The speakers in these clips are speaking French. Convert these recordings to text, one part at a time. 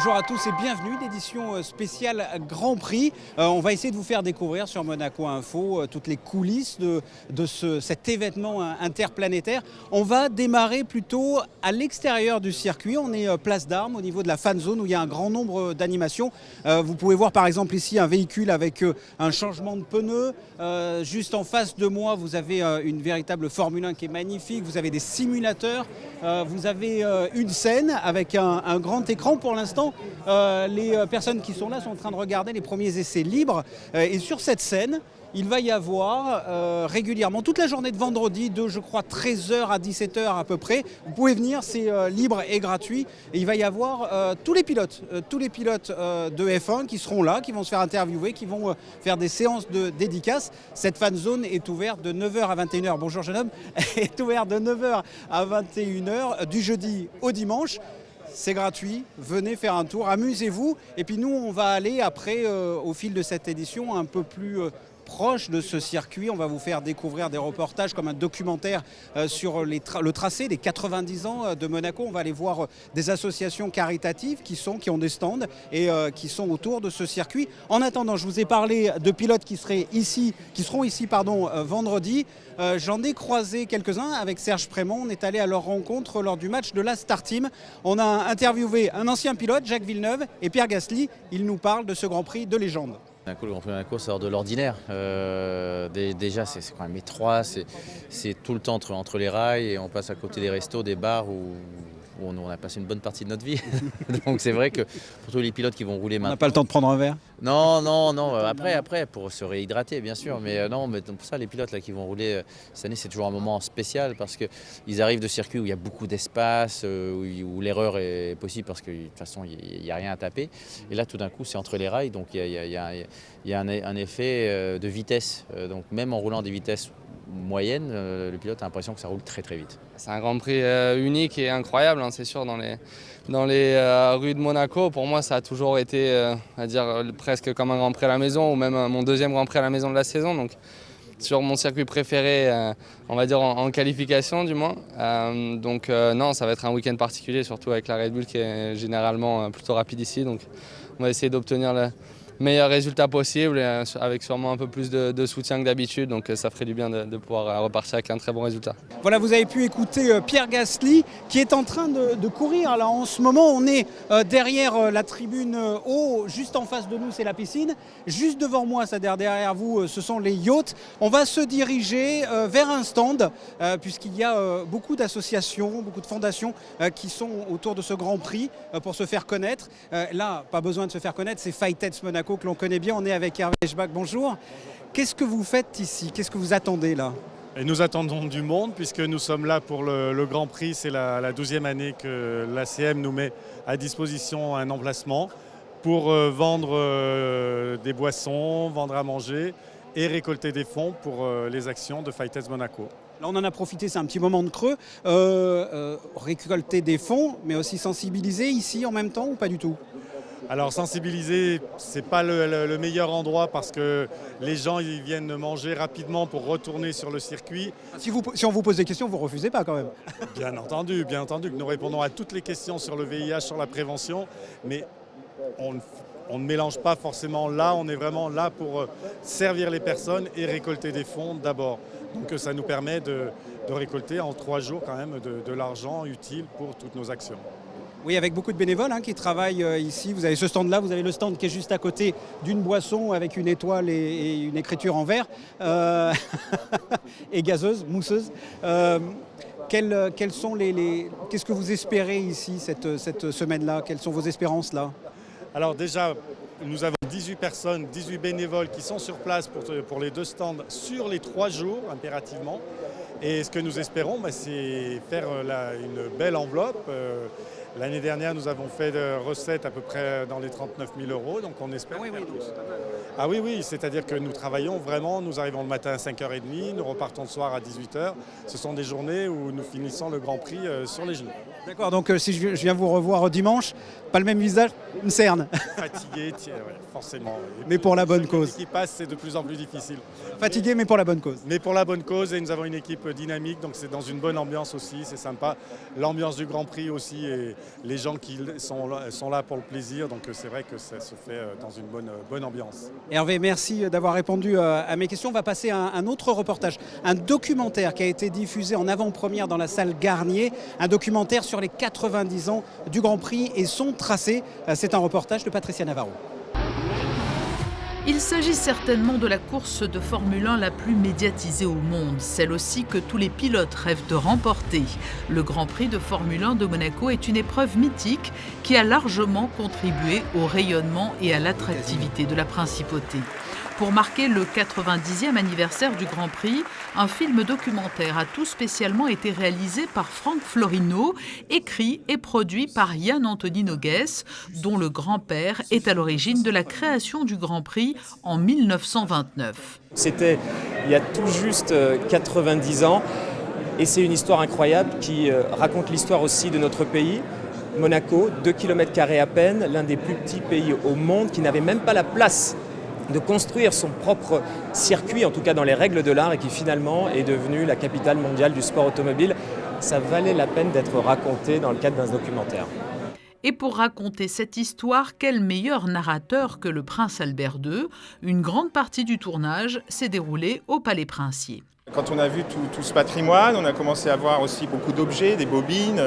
Bonjour à tous et bienvenue, d'édition spéciale Grand Prix. On va essayer de vous faire découvrir sur Monaco Info toutes les coulisses de cet événement interplanétaire. On va démarrer plutôt à l'extérieur du circuit. On est place d'Armes au niveau de la fan zone où il y a un grand nombre d'animations. Vous pouvez voir par exemple ici un véhicule avec un changement de pneus. Juste en face de moi, vous avez une véritable Formule 1 qui est magnifique. Vous avez des simulateurs. Vous avez une scène avec un grand écran. Pour l'instant, les personnes qui sont là sont en train de regarder les premiers essais libres. Et sur cette scène, il va y avoir régulièrement, toute la journée de vendredi, de je crois 13h à 17h à peu près. Vous pouvez venir, c'est libre et gratuit. Et il va y avoir tous les pilotes de F1 qui seront là, qui vont se faire interviewer, qui vont faire des séances de dédicaces. Cette fan zone est ouverte de 9h à 21h. Bonjour jeune homme, est ouverte de 9h à 21h du jeudi au dimanche. C'est gratuit, venez faire un tour, amusez-vous. Et puis nous, on va aller après, au fil de cette édition, un peu plus proche de ce circuit. On va vous faire découvrir des reportages comme un documentaire sur le tracé des 90 ans de Monaco. On va aller voir des associations caritatives qui ont des stands et qui sont autour de ce circuit. En attendant, je vous ai parlé de pilotes qui seront ici vendredi. J'en ai croisé quelques-uns avec Serge Prémont. On est allé à leur rencontre lors du match de la Star Team. On a interviewé un ancien pilote, Jacques Villeneuve, et Pierre Gasly. Il nous parle de ce Grand Prix de légende. Le Grand Prix de Monaco sort de l'ordinaire. Déjà, c'est quand même étroit, c'est tout le temps entre les rails et on passe à côté des restos, des bars où on a passé une bonne partie de notre vie. Donc c'est vrai que pour tous les pilotes qui vont rouler maintenant... On n'a pas le temps de prendre un verre ? Non. Après, pour se réhydrater, bien sûr. Mais non, mais pour ça, les pilotes là, qui vont rouler cette année, c'est toujours un moment spécial parce qu'ils arrivent de circuits où il y a beaucoup d'espace, où l'erreur est possible parce que de toute façon, il n'y a rien à taper. Et là, tout d'un coup, c'est entre les rails, donc il y a un effet de vitesse. Donc même en roulant des vitesses moyennes, le pilote a l'impression que ça roule très très vite. C'est un Grand Prix unique et incroyable, c'est sûr, dans les rues de Monaco. Pour moi, ça a toujours été presque comme un Grand Prix à la maison, ou même mon deuxième Grand Prix à la maison de la saison. Donc, sur mon circuit préféré, on va dire en qualification du moins. Non, ça va être un week-end particulier, surtout avec la Red Bull qui est généralement plutôt rapide ici. Donc on va essayer d'obtenir le meilleur résultat possible, avec sûrement un peu plus de soutien que d'habitude. Donc ça ferait du bien de pouvoir repartir avec un très bon résultat. Voilà, vous avez pu écouter Pierre Gasly qui est en train de courir. Là, en ce moment, on est derrière la tribune haut, juste en face de nous, c'est la piscine. Juste devant moi, c'est-à-dire derrière vous, ce sont les yachts. On va se diriger vers un stand, puisqu'il y a beaucoup d'associations, beaucoup de fondations qui sont autour de ce Grand Prix pour se faire connaître. Là, pas besoin de se faire connaître, c'est Fightets Monaco que l'on connaît bien. On est avec Hervé Eschbach. Bonjour. Qu'est-ce que vous faites ici ? Qu'est-ce que vous attendez là ? Et nous attendons du monde puisque nous sommes là pour le Grand Prix. C'est la 12e année que l'ACM nous met à disposition un emplacement pour vendre des boissons, vendre à manger et récolter des fonds pour les actions de Fightets Monaco. Là, on en a profité, c'est un petit moment de creux. Récolter des fonds, mais aussi sensibiliser ici en même temps ou pas du tout ? Alors sensibiliser, ce n'est pas le meilleur endroit parce que les gens ils viennent manger rapidement pour retourner sur le circuit. Si on vous pose des questions, vous ne refusez pas quand même. Bien entendu que nous répondons à toutes les questions sur le VIH, sur la prévention, mais on ne mélange pas forcément là, on est vraiment là pour servir les personnes et récolter des fonds d'abord. Donc ça nous permet de récolter en 3 jours quand même de l'argent utile pour toutes nos actions. Oui, avec beaucoup de bénévoles qui travaillent ici. Vous avez ce stand-là, vous avez le stand qui est juste à côté d'une boisson avec une étoile et une écriture en vert et gazeuse, mousseuse. Qu'est-ce que vous espérez ici cette semaine-là ? Quelles sont vos espérances là ? Alors déjà, nous avons 18 personnes, 18 bénévoles qui sont sur place pour les 2 stands sur les 3 jours impérativement. Et ce que nous espérons, c'est faire une belle enveloppe. L'année dernière, nous avons fait de recettes à peu près dans les 39 000 €, donc on espère faire plus. Ah oui, c'est-à-dire que nous travaillons vraiment, nous arrivons le matin à 5h30, nous repartons le soir à 18h. Ce sont des journées où nous finissons le Grand Prix sur les genoux. D'accord, donc si je viens vous revoir dimanche, pas le même visage, une cerne. Fatigué, tiens, ouais, forcément. Mais pour la bonne cause. Ce qui passe, c'est de plus en plus difficile. Fatigué, mais pour la bonne cause. Mais pour la bonne cause, et nous avons une équipe dynamique, donc c'est dans une bonne ambiance aussi, c'est sympa. L'ambiance du Grand Prix aussi, et les gens qui sont là pour le plaisir, donc c'est vrai que ça se fait dans une bonne ambiance. Hervé, merci d'avoir répondu à mes questions. On va passer à un autre reportage, un documentaire qui a été diffusé en avant-première dans la salle Garnier, un documentaire sur les 90 ans du Grand Prix et son tracé. C'est un reportage de Patricia Navarro. Il s'agit certainement de la course de Formule 1 la plus médiatisée au monde, celle aussi que tous les pilotes rêvent de remporter. Le Grand Prix de Formule 1 de Monaco est une épreuve mythique qui a largement contribué au rayonnement et à l'attractivité de la principauté. Pour marquer le 90e anniversaire du Grand Prix, un film documentaire a tout spécialement été réalisé par Franck Florino, écrit et produit par Yann Anthony Noguès, dont le grand-père est à l'origine de la création du Grand Prix en 1929. C'était il y a tout juste 90 ans et c'est une histoire incroyable qui raconte l'histoire aussi de notre pays. Monaco, 2 km² à peine, l'un des plus petits pays au monde qui n'avait même pas la place de construire son propre circuit, en tout cas dans les règles de l'art, et qui finalement est devenue la capitale mondiale du sport automobile. Ça valait la peine d'être raconté dans le cadre d'un documentaire. Et pour raconter cette histoire, quel meilleur narrateur que le prince Albert II? Une grande partie du tournage s'est déroulée au Palais Princier. Quand on a vu tout ce patrimoine, on a commencé à voir aussi beaucoup d'objets, des bobines,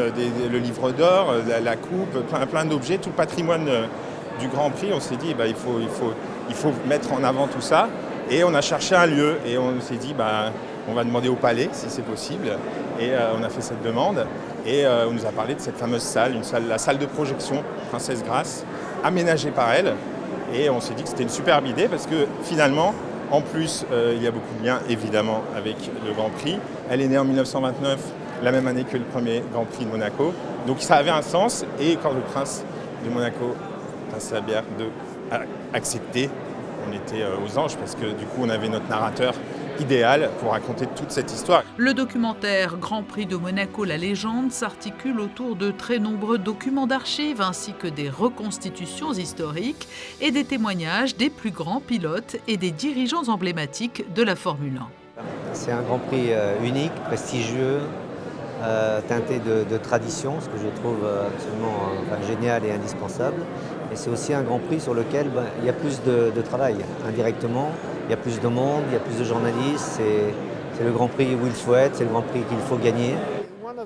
le livre d'or, la coupe, plein d'objets, tout le patrimoine du Grand Prix. On s'est dit il faut mettre en avant tout ça, et on a cherché un lieu et on s'est dit on va demander au Palais si c'est possible, et on a fait cette demande et on nous a parlé de cette fameuse salle, la salle de projection Princesse Grace, aménagée par elle, et on s'est dit que c'était une superbe idée parce que finalement, en plus, il y a beaucoup de liens évidemment avec le Grand Prix. Elle est née en 1929, la même année que le premier Grand Prix de Monaco, donc ça avait un sens, et quand le prince de Monaco, Prince Albert II, a accepté, on était aux anges parce que du coup on avait notre narrateur idéal pour raconter toute cette histoire. Le documentaire Grand Prix de Monaco, la légende s'articule autour de très nombreux documents d'archives ainsi que des reconstitutions historiques et des témoignages des plus grands pilotes et des dirigeants emblématiques de la Formule 1. C'est un Grand Prix unique, prestigieux, teinté de tradition, ce que je trouve absolument génial et indispensable. Et c'est aussi un Grand Prix sur lequel il y a plus de travail. Indirectement, il y a plus de monde, il y a plus de journalistes. C'est le Grand Prix où il faut être, c'est le Grand Prix qu'il faut gagner.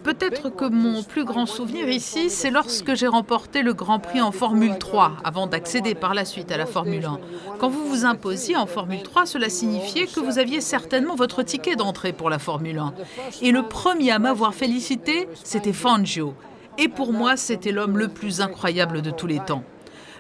Peut-être que mon plus grand souvenir ici, c'est lorsque j'ai remporté le Grand Prix en Formule 3, avant d'accéder par la suite à la Formule 1. Quand vous vous imposiez en Formule 3, cela signifiait que vous aviez certainement votre ticket d'entrée pour la Formule 1. Et le premier à m'avoir félicité, c'était Fangio. Et pour moi, c'était l'homme le plus incroyable de tous les temps.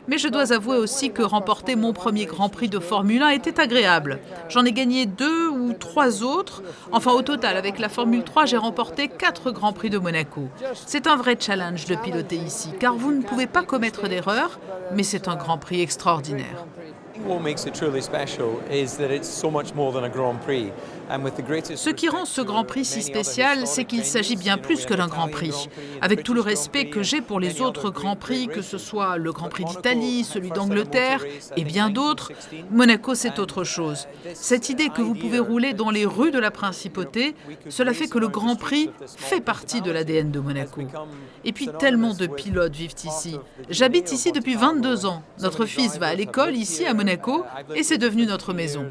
Mais je dois avouer aussi que remporter mon premier Grand Prix de Formule 1 était agréable. J'en ai gagné 2 ou 3 autres. Enfin, au total, avec la Formule 3, j'ai remporté 4 Grands Prix de Monaco. C'est un vrai challenge de piloter ici, car vous ne pouvez pas commettre d'erreur, mais c'est un Grand Prix extraordinaire. Ce qui rend ce Grand Prix si spécial, c'est qu'il s'agit bien plus que d'un Grand Prix. Avec tout le respect que j'ai pour les autres Grands Prix, que ce soit le Grand Prix d'Italie, celui d'Angleterre et bien d'autres, Monaco c'est autre chose. Cette idée que vous pouvez rouler dans les rues de la Principauté, cela fait que le Grand Prix fait partie de l'ADN de Monaco. Et puis tellement de pilotes vivent ici. J'habite ici depuis 22 ans. Notre fils va à l'école ici à Monaco et c'est devenu notre maison.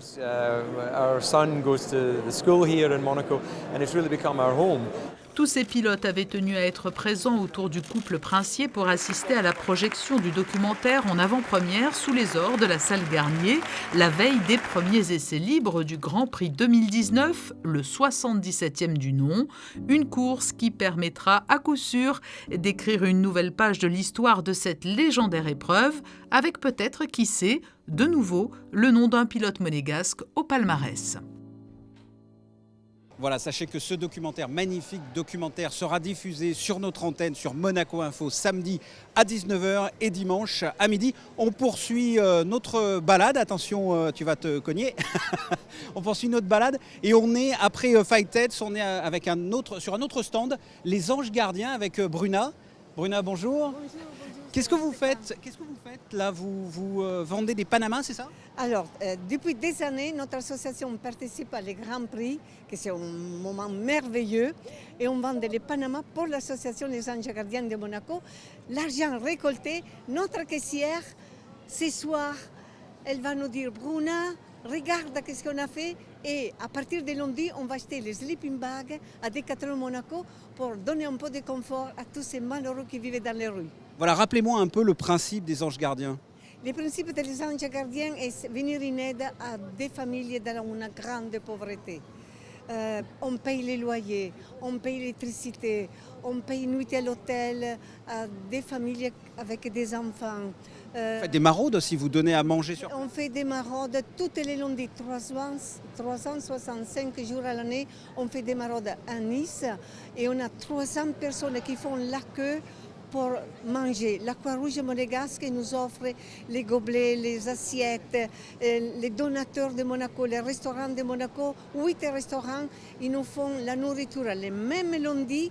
Tous ces pilotes avaient tenu à être présents autour du couple princier pour assister à la projection du documentaire en avant-première sous les ors de la salle Garnier, la veille des premiers essais libres du Grand Prix 2019, le 77e du nom, une course qui permettra à coup sûr d'écrire une nouvelle page de l'histoire de cette légendaire épreuve, avec peut-être, qui sait, de nouveau, le nom d'un pilote monégasque au palmarès. Voilà, sachez que ce documentaire, magnifique documentaire, sera diffusé sur notre antenne, sur Monaco Info, samedi à 19h et dimanche à midi. On poursuit notre balade. Attention, tu vas te cogner. On poursuit notre balade et on est, après Fight Teds, on est avec sur un autre stand, les Anges Gardiens avec Bruna. Bruna, bonjour. Bonjour. Qu'est-ce que vous faites là? Vous vendez des Panamas, c'est ça? Alors, depuis des années, notre association participe à les Grands Prix, que c'est un moment merveilleux, et on vend les Panamas pour l'association Les Anges Gardiens de Monaco. L'argent récolté, notre caissière, ce soir, elle va nous dire, Bruna, regarde ce qu'on a fait, et à partir de lundi, on va acheter les sleeping bags à Decathlon Monaco pour donner un peu de confort à tous ces malheureux qui vivent dans les rues. Voilà, rappelez-moi un peu le principe des Anges Gardiens. Le principe des Anges Gardiens est venir en aide à des familles dans une grande pauvreté. On paye les loyers, on paye l'électricité, on paye nuit à l'hôtel à des familles avec des enfants. Vous faites des maraudes aussi, vous donnez à manger sur... On fait des maraudes tous les lundis, 365 jours à l'année. On fait des maraudes à Nice et on a 300 personnes qui font la queue pour manger. La Croix-Rouge monégasque nous offre les gobelets, les assiettes, les donateurs de Monaco, les restaurants de Monaco, 8 restaurants, ils nous font la nourriture les mêmes lundis,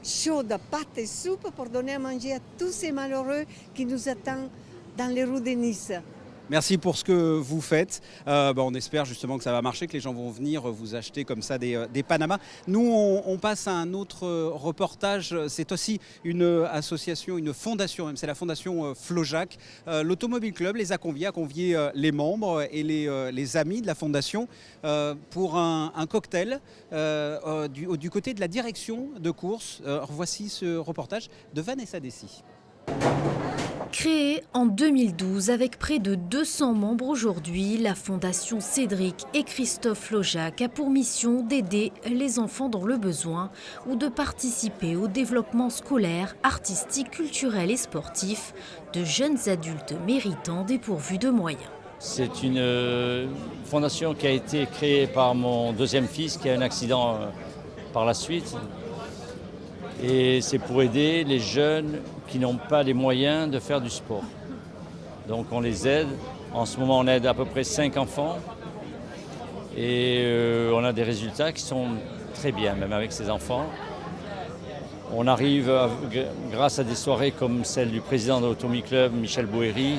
chaude, pâte et soupe pour donner à manger à tous ces malheureux qui nous attendent dans les rues de Nice. Merci pour ce que vous faites. On espère justement que ça va marcher, que les gens vont venir vous acheter comme ça des Panamas. Nous, on passe à un autre reportage. C'est aussi une association, une fondation, même c'est la fondation Flojac. L'Automobile Club les a convié les membres et les amis de la fondation pour un cocktail du côté de la direction de course. Voici ce reportage de Vanessa Dessy. Créée en 2012 avec près de 200 membres aujourd'hui, la Fondation Cédric et Christophe Flojac a pour mission d'aider les enfants dans le besoin ou de participer au développement scolaire, artistique, culturel et sportif de jeunes adultes méritants dépourvus de moyens. C'est une fondation qui a été créée par mon deuxième fils qui a eu un accident par la suite. Et c'est pour aider les jeunes qui n'ont pas les moyens de faire du sport. Donc on les aide. En ce moment, on aide à peu près 5 enfants. Et on a des résultats qui sont très bien, même avec ces enfants. On arrive, grâce à des soirées comme celle du président de l'Automobile Club, Michel Boéry,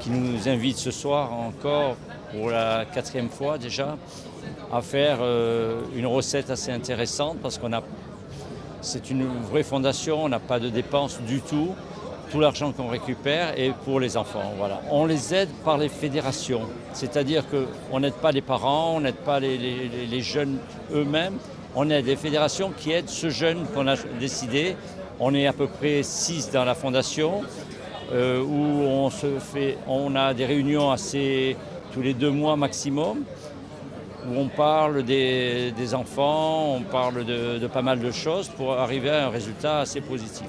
qui nous invite ce soir encore, pour la 4e fois déjà, à faire une recette assez intéressante parce qu'on a... C'est une vraie fondation, on n'a pas de dépenses du tout. Tout l'argent qu'on récupère est pour les enfants. Voilà. On les aide par les fédérations, c'est-à-dire qu'on n'aide pas les parents, on n'aide pas les jeunes eux-mêmes, on aide les fédérations qui aident ce jeune qu'on a décidé. On est à peu près 6 dans la fondation où on a des réunions tous les 2 mois maximum, où on parle des enfants, on parle de pas mal de choses pour arriver à un résultat assez positif.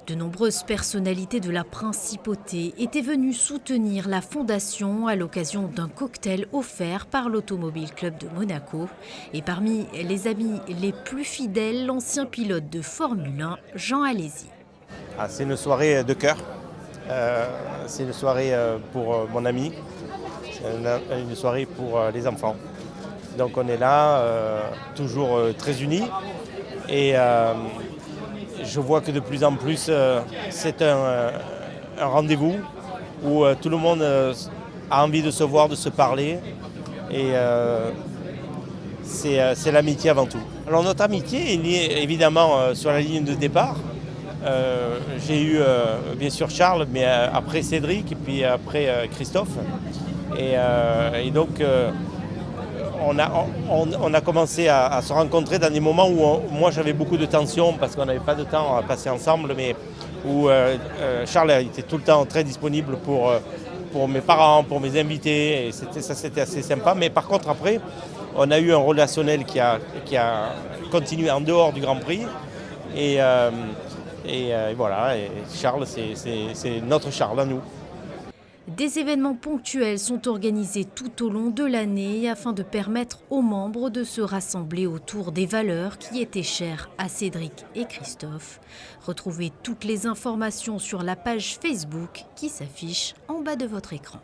De nombreuses personnalités de la principauté étaient venues soutenir la fondation à l'occasion d'un cocktail offert par l'Automobile Club de Monaco. Et parmi les amis les plus fidèles, l'ancien pilote de Formule 1, Jean Alesi. C'est une soirée de cœur, c'est une soirée pour mon ami, c'est une soirée pour les enfants. Donc on est là, toujours très unis et je vois que de plus en plus c'est un rendez-vous où tout le monde a envie de se voir, de se parler et c'est l'amitié avant tout. Alors notre amitié est liée évidemment sur la ligne de départ. J'ai eu bien sûr Charles, mais après Cédric et puis après Christophe et donc on a commencé à se rencontrer dans des moments où moi j'avais beaucoup de tension parce qu'on n'avait pas de temps à passer ensemble, mais où Charles était tout le temps très disponible pour mes parents, pour mes invités, et c'était assez sympa. Mais par contre après, on a eu un relationnel qui a continué en dehors du Grand Prix, et voilà, et Charles c'est notre Charles à nous. Des événements ponctuels sont organisés tout au long de l'année afin de permettre aux membres de se rassembler autour des valeurs qui étaient chères à Cédric et Christophe. Retrouvez toutes les informations sur la page Facebook qui s'affiche en bas de votre écran.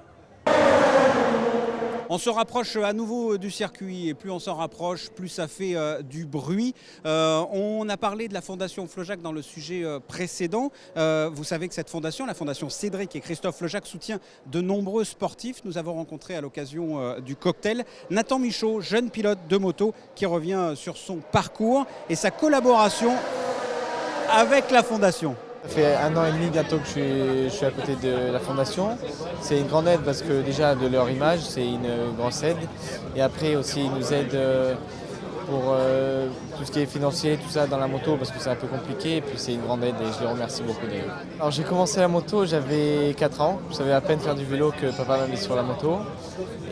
On se rapproche à nouveau du circuit et plus on s'en rapproche, plus ça fait du bruit. On a parlé de la fondation Flojac dans le sujet précédent. Vous savez que cette fondation, la fondation Cédric et Christophe Flojac, soutient de nombreux sportifs. Nous avons rencontré à l'occasion du cocktail Nathan Michaud, jeune pilote de moto qui revient sur son parcours et sa collaboration avec la fondation. Ça fait 1 an et demi bientôt que je suis à côté de la fondation. C'est une grande aide parce que déjà de leur image, c'est une grosse aide. Et après aussi ils nous aident pour tout ce qui est financier, tout ça dans la moto parce que c'est un peu compliqué. Et puis c'est une grande aide et je les remercie beaucoup d'ailleurs. Alors j'ai commencé la moto, j'avais 4 ans. Je savais à peine faire du vélo que papa m'a mis sur la moto.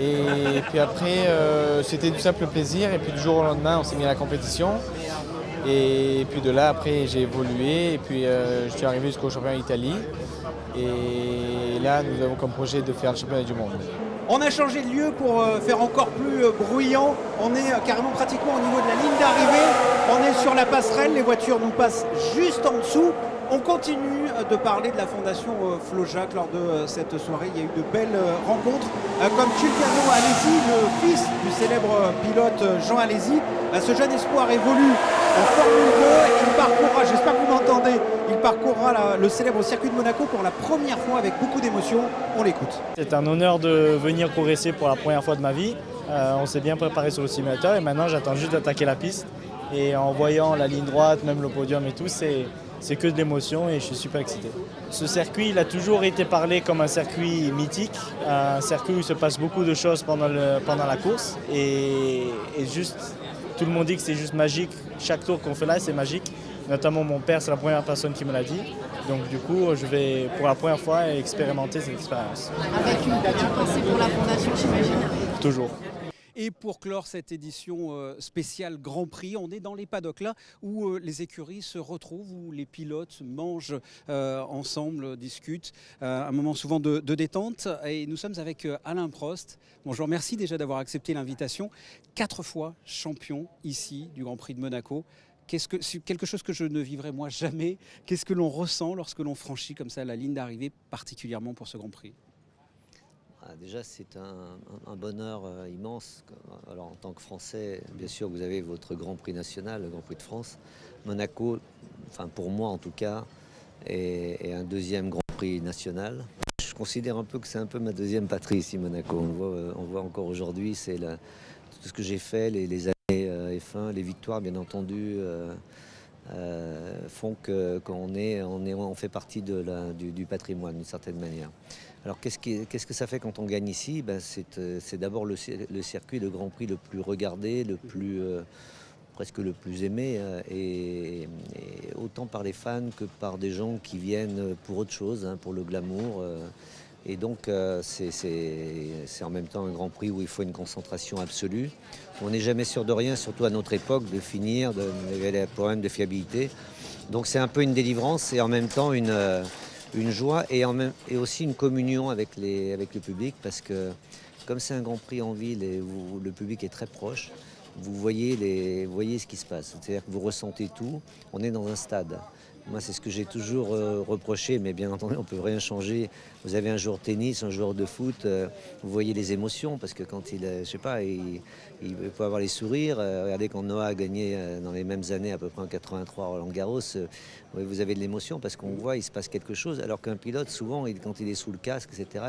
Et puis après c'était du simple plaisir et puis du jour au lendemain on s'est mis à la compétition. Et puis de là, après, j'ai évolué et puis je suis arrivé jusqu'au championnat d'Italie. Et là, nous avons comme projet de faire le championnat du monde. On a changé de lieu pour faire encore plus bruyant. On est carrément pratiquement au niveau de la ligne d'arrivée. On est sur la passerelle, les voitures nous passent juste en dessous. On continue de parler de la fondation Flojac lors de cette soirée. Il y a eu de belles rencontres, comme Giuliano Alesi, le fils du célèbre pilote Jean Alesi. Ce jeune espoir évolue en Formule 2 et il parcourra, j'espère que vous m'entendez, il parcourra le célèbre circuit de Monaco pour la première fois avec beaucoup d'émotion. On l'écoute. C'est un honneur de venir courir pour la première fois de ma vie. On s'est bien préparé sur le simulateur et maintenant j'attends juste d'attaquer la piste. Et en voyant la ligne droite, même le podium et tout, c'est que de l'émotion et je suis super excité. Ce circuit, il a toujours été parlé comme un circuit mythique, un circuit où il se passe beaucoup de choses pendant la course. Et juste, tout le monde dit que c'est juste magique. Chaque tour qu'on fait là, c'est magique. Notamment mon père, c'est la première personne qui me l'a dit. Donc du coup, je vais pour la première fois expérimenter cette expérience. Avec une petite pensée pour la fondation, j'imagine. Toujours. Et pour clore cette édition spéciale Grand Prix, on est dans les paddocks là où les écuries se retrouvent, où les pilotes mangent ensemble, discutent. Un moment souvent de détente. Et nous sommes avec Alain Prost. Bonjour, merci déjà d'avoir accepté l'invitation. 4 fois champion ici du Grand Prix de Monaco. C'est quelque chose que je ne vivrai moi jamais. Qu'est-ce que l'on ressent lorsque l'on franchit comme ça la ligne d'arrivée, particulièrement pour ce Grand Prix ? Déjà, c'est un bonheur immense. Alors, en tant que Français, bien sûr, vous avez votre Grand Prix national, le Grand Prix de France. Monaco, enfin pour moi en tout cas, est un deuxième Grand Prix national. Je considère un peu que c'est un peu ma deuxième patrie ici, Monaco. On voit encore aujourd'hui, c'est tout ce que j'ai fait, les années F1, les victoires, bien entendu. Font qu'on fait partie du patrimoine d'une certaine manière. Alors qu'est-ce que ça fait quand on gagne ici ? C'est d'abord le circuit, le Grand Prix le plus regardé, presque le plus aimé, et autant par les fans que par des gens qui viennent pour autre chose, pour le glamour. Et donc c'est en même temps un Grand Prix où il faut une concentration absolue. On n'est jamais sûr de rien, surtout à notre époque, de finir, il y a des problèmes de fiabilité. Donc c'est un peu une délivrance et en même temps une joie et aussi une communion avec le public, parce que comme c'est un Grand Prix en ville et où le public est très proche, vous voyez ce qui se passe. C'est-à-dire que vous ressentez tout. On est dans un stade. Moi, c'est ce que j'ai toujours reproché, mais bien entendu, on ne peut rien changer. Vous avez un joueur de tennis, un joueur de foot, vous voyez les émotions, parce que quand il peut avoir les sourires. Regardez quand Noah a gagné dans les mêmes années, à peu près en 83 Roland Garros, vous avez de l'émotion parce qu'on voit, il se passe quelque chose, alors qu'un pilote, souvent, quand il est sous le casque, etc.,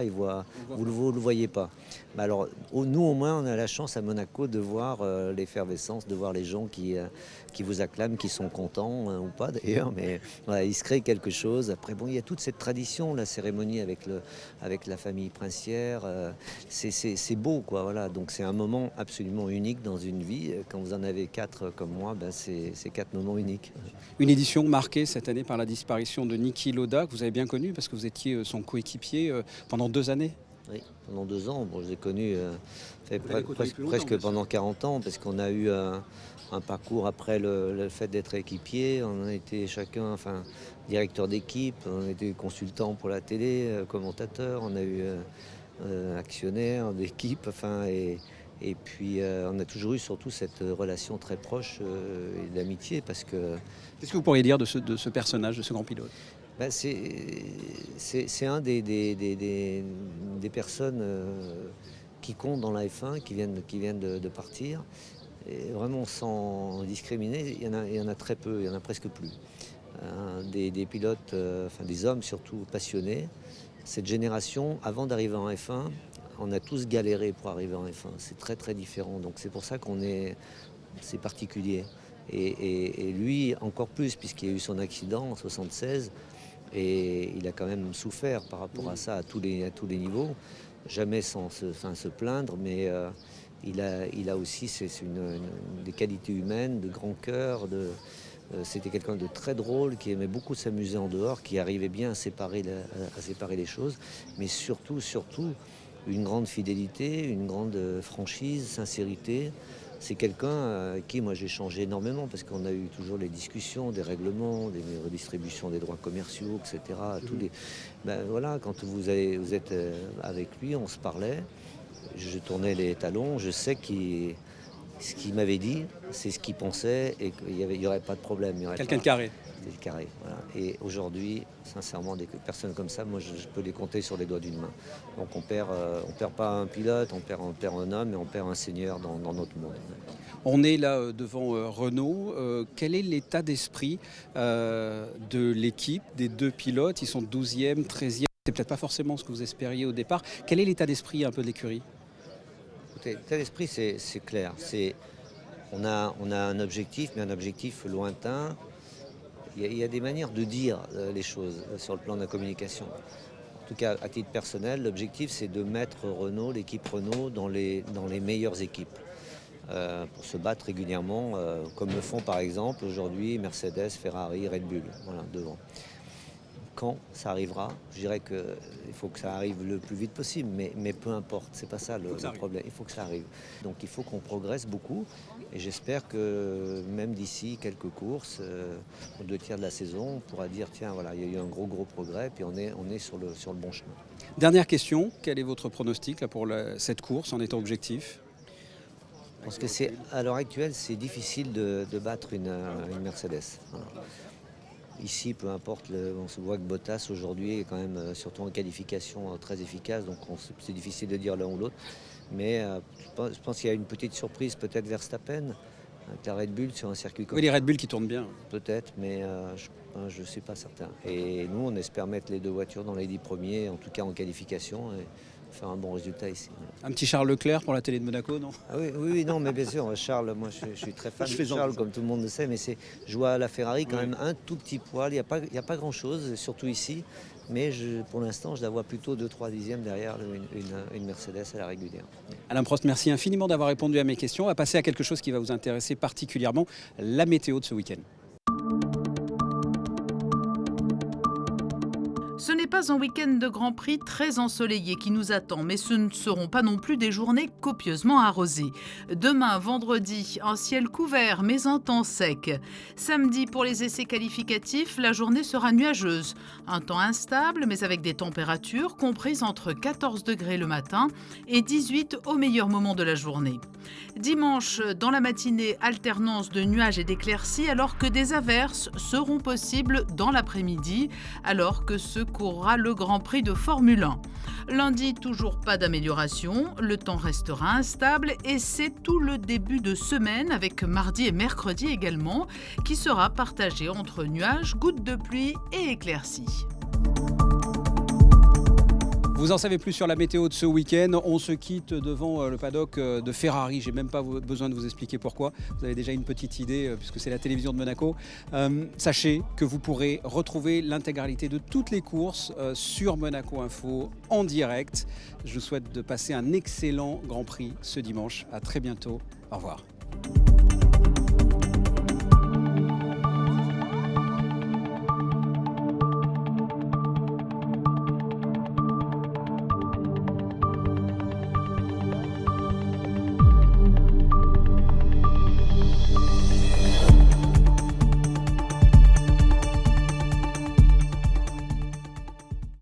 vous ne le voyez pas. Alors, nous, au moins, on a la chance à Monaco de voir l'effervescence, de voir les gens qui vous acclament, qui sont contents, ou pas d'ailleurs, mais voilà, il se crée quelque chose. Après, bon, il y a toute cette tradition, la cérémonie avec la famille princière, c'est beau, quoi, voilà. Donc c'est un moment absolument unique dans une vie. Quand vous en avez 4 comme moi, c'est 4 moments uniques. Une édition marquée cette année par la disparition de Niki Lauda, que vous avez bien connu parce que vous étiez son coéquipier pendant 2 années. Oui, pendant 2 ans. Bon, je les ai connus côtoyés plus longtemps, presque bien sûr. pendant 40 ans, parce qu'on a eu un parcours après le fait d'être équipier. On a été chacun, directeur d'équipe, on a été consultant pour la télé, commentateur, on a eu actionnaire d'équipe, et puis on a toujours eu surtout cette relation très proche et d'amitié, parce que Qu'est-ce que vous pourriez dire de ce personnage, de ce grand pilote? c'est un des personnes qui comptent dans la F1, qui viennent de partir. Et vraiment sans discriminer, il y en a très peu, il y en a presque plus. Des pilotes, des hommes surtout passionnés. Cette génération, avant d'arriver en F1, on a tous galéré pour arriver en F1. C'est très très différent. Donc c'est pour ça c'est particulier. Et lui encore plus, puisqu'il a eu son accident en 1976. Et il a quand même souffert par rapport à ça à tous les niveaux. Jamais sans se plaindre, mais il a aussi des qualités humaines, de grand cœur. C'était quelqu'un de très drôle, qui aimait beaucoup s'amuser en dehors, qui arrivait bien à séparer les choses, mais surtout une grande fidélité, une grande franchise, sincérité. C'est quelqu'un avec qui moi j'ai changé énormément, parce qu'on a eu toujours les discussions, des règlements, des redistributions des droits commerciaux, etc. Voilà, quand vous êtes avec lui, on se parlait, je tournais les talons, je sais ce qu'il m'avait dit, c'est ce qu'il pensait, et qu'il n'y aurait pas de problème. Quelqu'un de carré. Carré, voilà. Et aujourd'hui, sincèrement, des personnes comme ça, moi je peux les compter sur les doigts d'une main. Donc on perd pas un pilote, on perd un homme, et on perd un seigneur dans notre monde. On est là devant Renault. Quel est l'état d'esprit de l'équipe, des 2 pilotes? Ils sont 12e, 13e. C'est peut-être pas forcément ce que vous espériez au départ. Quel est l'état d'esprit un peu de l'écurie? Écoutez, l'état d'esprit, c'est clair. On a un objectif, mais un objectif lointain. Il y a des manières de dire les choses sur le plan de la communication. En tout cas, à titre personnel, l'objectif, c'est de mettre Renault, l'équipe Renault, dans les meilleures équipes, pour se battre régulièrement, comme le font par exemple aujourd'hui Mercedes, Ferrari, Red Bull, voilà, devant. Quand ça arrivera, je dirais qu'il faut que ça arrive le plus vite possible, mais peu importe, c'est pas ça le problème, il faut que ça arrive. Donc il faut qu'on progresse beaucoup, et j'espère que même d'ici quelques courses, aux 2 tiers de la saison, on pourra dire tiens voilà, il y a eu un gros progrès, puis on est sur le bon chemin. Dernière question, quel est votre pronostic là, pour cette course en étant objectif? Parce que à l'heure actuelle, c'est difficile de battre une Mercedes. Voilà. Ici, peu importe, on se voit que Bottas aujourd'hui est quand même, surtout en qualification, très efficace, donc c'est difficile de dire l'un ou l'autre. Mais je pense qu'il y a une petite surprise, peut-être Verstappen, avec la Red Bull sur un circuit comme ça. Oui, les Red Bull qui tournent bien. Peut-être, mais je ne suis pas certain. Et nous, on espère mettre les 2 voitures dans les 10 premiers, en tout cas en qualification, et faire un bon résultat ici. Un petit Charles Leclerc pour la télé de Monaco, non? Oui, non, mais bien sûr, Charles, moi je suis très fan de Charles, comme tout le monde le sait, mais je vois à la Ferrari quand même un tout petit poil, il n'y a pas grand-chose, surtout ici, mais pour l'instant, je la vois plutôt 2-3 dixièmes derrière une Mercedes à la régulière. Alain Prost, merci infiniment d'avoir répondu à mes questions. On va passer à quelque chose qui va vous intéresser particulièrement, la météo de ce week-end. Ce n'est pas un week-end de Grand Prix très ensoleillé qui nous attend, mais ce ne seront pas non plus des journées copieusement arrosées. Demain, vendredi, un ciel couvert mais un temps sec. Samedi, pour les essais qualificatifs, la journée sera nuageuse. Un temps instable, mais avec des températures comprises entre 14 degrés le matin et 18 au meilleur moment de la journée. Dimanche, dans la matinée, alternance de nuages et d'éclaircies, alors que des averses seront possibles dans l'après-midi, alors que se courra le Grand Prix de Formule 1. Lundi, toujours pas d'amélioration, le temps restera instable et c'est tout le début de semaine, avec mardi et mercredi également, qui sera partagé entre nuages, gouttes de pluie et éclaircies. Vous en savez plus sur la météo de ce week-end. On se quitte devant le paddock de Ferrari. J'ai même pas besoin de vous expliquer pourquoi. Vous avez déjà une petite idée puisque c'est la télévision de Monaco. Sachez que vous pourrez retrouver l'intégralité de toutes les courses sur Monaco Info en direct. Je vous souhaite de passer un excellent Grand Prix ce dimanche. À très bientôt. Au revoir.